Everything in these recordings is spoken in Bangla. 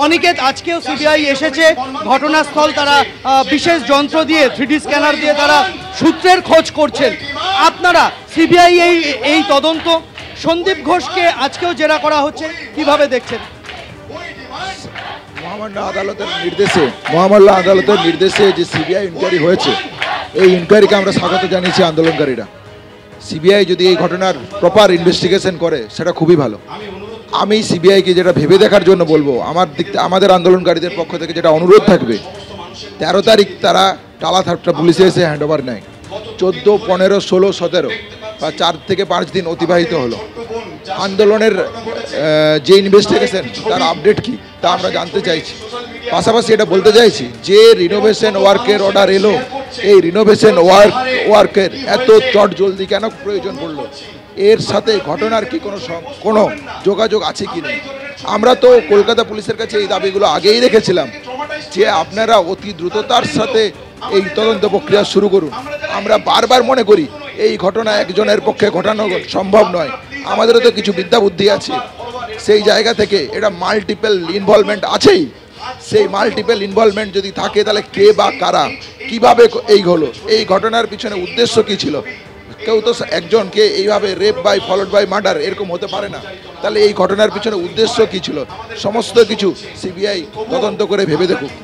অনিকেত, আজকেও সিবিআই এসেছে ঘটনাস্থল, তারা বিশেষ যন্ত্র দিয়ে 3D স্ক্যানার দিয়ে তারা সূত্রের খোঁজ করছেন। আপনারা সিবিআই এই তদন্ত, সন্দীপ ঘোষকে আজকেও জেরা করা হচ্ছে, কিভাবে দেখছেন? মহামান্য আদালতের নির্দেশে যে সিবিআই ইনকোয়ারি হয়েছে, এই ইনকোয়ারিকে আমরা স্বাগত জানিয়েছি আন্দোলনকারীরা। সিবিআই যদি এই ঘটনার প্রপার ইনভেস্টিগেশন করে সেটা খুবই ভালো। আমি সিবিআইকে যেটা ভেবে দেখার জন্য বলবো, আমাদের আন্দোলনকারীদের পক্ষ থেকে যেটা অনুরোধ থাকবে, 13 তারিখ তারা টালাথাপটা পুলিশে এসে হ্যান্ডওভার নেয়। 14, 15, 16, 17 বা 4 থেকে 5 দিন অতিবাহিত হলো। আন্দোলনের যে ইনভেস্টিগেশন তার আপডেট কি তা আমরা জানতে চাইছি। পাশাপাশি এটা বলতে চাইছি যে রিনোভেশন ওয়ার্কের অর্ডার এলো, এই রিনোভেশন ওয়ার্কের এত চট জলদি কেন প্রয়োজন পড়লো, এর সাথে ঘটনার কি কোনো যোগাযোগ আছে কি নেই। আমরা তো কলকাতা পুলিশের কাছে এই দাবিগুলো আগেই রেখেছিলাম যে আপনারা অতি দ্রুততার সাথে এই তদন্ত প্রক্রিয়া শুরু করুন। আমরা বারবার মনে করি এই ঘটনা একজনের পক্ষে ঘটানো সম্ভব নয়, আমাদেরও তো কিছু বিদ্যা বুদ্ধি আছে। সেই জায়গা থেকে এটা মাল্টিপল ইনভলভমেন্ট আছেই। সেই মাল্টিপল ইনভলভমেন্ট যদি থাকে তাহলে কে বা কারা, কিভাবে এই হলো, এই ঘটনার পিছনে উদ্দেশ্য কি ছিল। কেউ তো একজনকে এইভাবে rape by followed by murder এরকম হতে পারে না। তাহলে এই ঘটনার পিছনে উদ্দেশ্য কি ছিল, সমস্ত কিছু সিবিআই তদন্ত করে ভেবে দেখুক।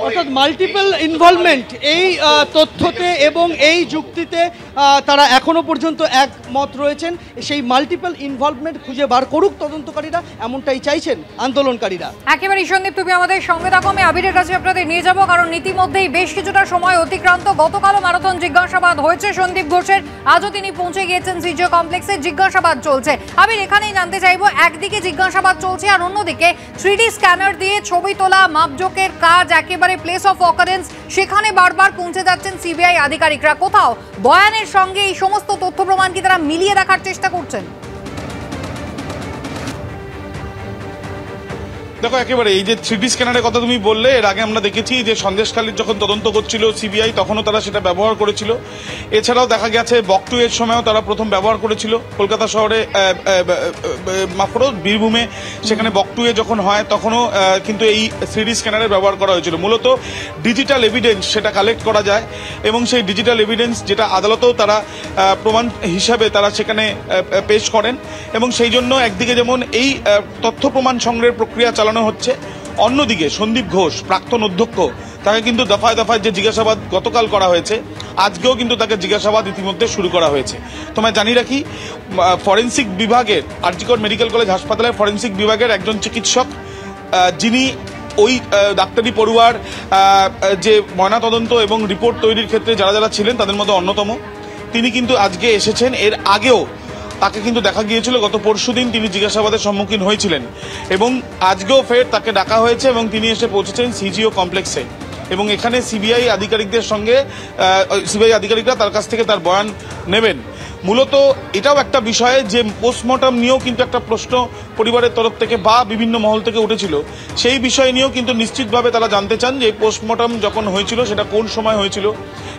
অর্থাৎ মাল্টিপল ইনভলভমেন্ট এই তথ্যতে এবং এই যুক্তিতে তারা এখনো পর্যন্ত একমত রয়েছেন। সেই মাল্টিপল ইনভলভমেন্ট খুঁজে বার করুক তদন্তকারীরা, এমনটাই চাইছেন আন্দোলনকারীরা। একেবারে সন্দীপ, তুমি আমাদের সঙ্গে থাকো, আমি আবিরের কাছে আপনাদের নিয়ে যাবো, কারণ ইতিমধ্যেই বেশ কিছুটা সময় অতিক্রান্ত। গতকালও ম্যারাথন জিজ্ঞাসাবাদ হয়েছে সন্দীপ ঘোষের, আজও তিনি পৌঁছে গিয়েছেন সিজিও কমপ্লেক্সে, জিজ্ঞাসাবাদ চলছে। আবির, এখানেই জানতে চাইবো, একদিকে জিজ্ঞাসাবাদ চলছে আর অন্যদিকে 3D স্ক্যানার দিয়ে ছবি তোলা, মাপজোকের কাজ, একেবারে প্লেস অফ অকারেন্স, সেখানে বারবার পৌঁছে যাচ্ছেন সিবিআই আধিকারিকরা। কোথাও বয়ানের সঙ্গে এই সমস্ত তথ্য প্রমাণ কি তারা মিলিয়ে দেখার চেষ্টা করছেন? দেখো, একেবারে এই যে 3D স্ক্যানারের কথা তুমি বললে, এর আগে আমরা দেখেছি যে সন্দেশখালীর যখন তদন্ত করছিল সিবিআই, তখনও তারা সেটা ব্যবহার করেছিল। এছাড়াও দেখা গেছে বকটু এর সময়ও তারা প্রথম ব্যবহার করেছিল। কলকাতা শহরে বীরভূমে সেখানে বকটু এ যখন হয় তখনও কিন্তু এই 3D স্ক্যানারের ব্যবহার করা হয়েছিল। মূলত ডিজিটাল এভিডেন্স সেটা কালেক্ট করা যায় এবং সেই ডিজিটাল এভিডেন্স যেটা আদালতেও তারা প্রমাণ হিসাবে তারা সেখানে পেশ করেন এবং সেই জন্য একদিকে যেমন এই তথ্য প্রমাণ সংগ্রহের প্রক্রিয়া চালানো হচ্ছে, অন্যদিকে সন্দীপ ঘোষ প্রাক্তন অধ্যক্ষ, তাকে কিন্তু দফায় দফায় যে জিজ্ঞাসাবাদ গতকাল করা হয়েছে, আজকেও কিন্তু তাকে জিজ্ঞাসাবাদ ইতিমধ্যে শুরু করা হয়েছে। তোমায় জানিয়ে রাখি, ফরেন্সিক বিভাগের, আর.জি. কর মেডিকেল কলেজ হাসপাতালের ফরেন্সিক বিভাগের একজন চিকিৎসক, যিনি ওই ডাক্তারি পড়ুয়ার যে ময়নাতদন্ত এবং রিপোর্ট তৈরির ক্ষেত্রে যারা যারা ছিলেন তাদের মধ্যে অন্যতম, তিনি কিন্তু আজকে এসেছেন। এর আগেও তাকে কিন্তু দেখা গিয়েছিল গত পরশুদিন তিনি জিজ্ঞাসাবাদের সম্মুখীন হয়েছিলেন এবং আজকেও ফের তাকে ডাকা হয়েছে এবং তিনি এসে পৌঁছেছেন সিজিও কমপ্লেক্সে এবং এখানে সিবিআই আধিকারিকরা তার কাছ থেকে তার বয়ান নেবেন। মূলত এটাও একটা বিষয় যে পোস্টমর্টম নিয়েও কিন্তু একটা প্রশ্ন পরিবারের তরফ থেকে বা বিভিন্ন মহল থেকে উঠেছিল। সেই বিষয় নিয়েও কিন্তু নিশ্চিতভাবে তারা জানতে চান যে পোস্টমর্টম যখন হয়েছিল সেটা কোন সময় হয়েছিল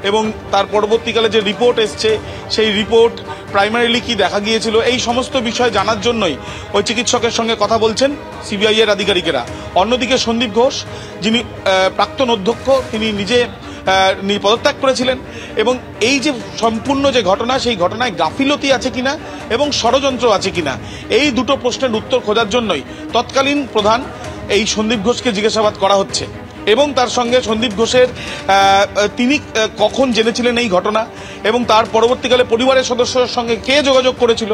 এবং তার পরবর্তীকালে যে রিপোর্ট এসছে সেই রিপোর্ট প্রাইমারিলি কি দেখা গিয়েছিল, এই সমস্ত বিষয় জানার জন্যই ওই চিকিৎসকের সঙ্গে কথা বলছেন সিবিআই এর আধিকারিকেরা। অন্যদিকে সন্দীপ ঘোষ, যিনি প্রাক্তন অধ্যক্ষ, তিনি নিজে পদত্যাগ করেছিলেন এবং এই যে সম্পূর্ণ যে ঘটনা, সেই ঘটনায় গাফিলতি আছে কিনা এবং ষড়যন্ত্র আছে কিনা, এই দুটো প্রশ্নের উত্তর খোঁজার জন্যই তৎকালীন প্রধান এই সন্দীপ ঘোষকে জিজ্ঞাসাবাদ করা হচ্ছে এবং তার সঙ্গে সন্দীপ ঘোষের তিনি কখন জেনেছিলেন এই ঘটনা এবং তার পরবর্তীকালে পরিবারের সদস্যদের সঙ্গে কে যোগাযোগ করেছিল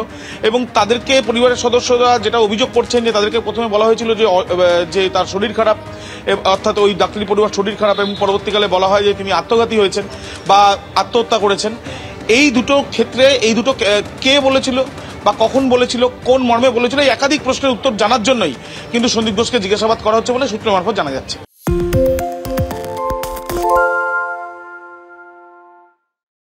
এবং তাদেরকে পরিবারের সদস্যরা যেটা অভিযোগ করছেন যে তাদেরকে প্রথমে বলা হয়েছিল যে তার শরীর খারাপ, অর্থাৎ ওই ডাক্তারি পড়ুয়ার শরীর খারাপ এবং পরবর্তীকালে বলা হয় যে তিনি আত্মঘাতী হয়েছেন বা আত্মহত্যা করেছেন। এই দুটো ক্ষেত্রে এই দুটো কে বলেছিল বা কখন বলেছিল, কোন মর্মে বলেছিল, এই একাধিক প্রশ্নের উত্তর জানার জন্যই কিন্তু সন্দীপ ঘোষকে জিজ্ঞাসাবাদ করা হচ্ছে বলে সূত্র মারফত জানা যাচ্ছে।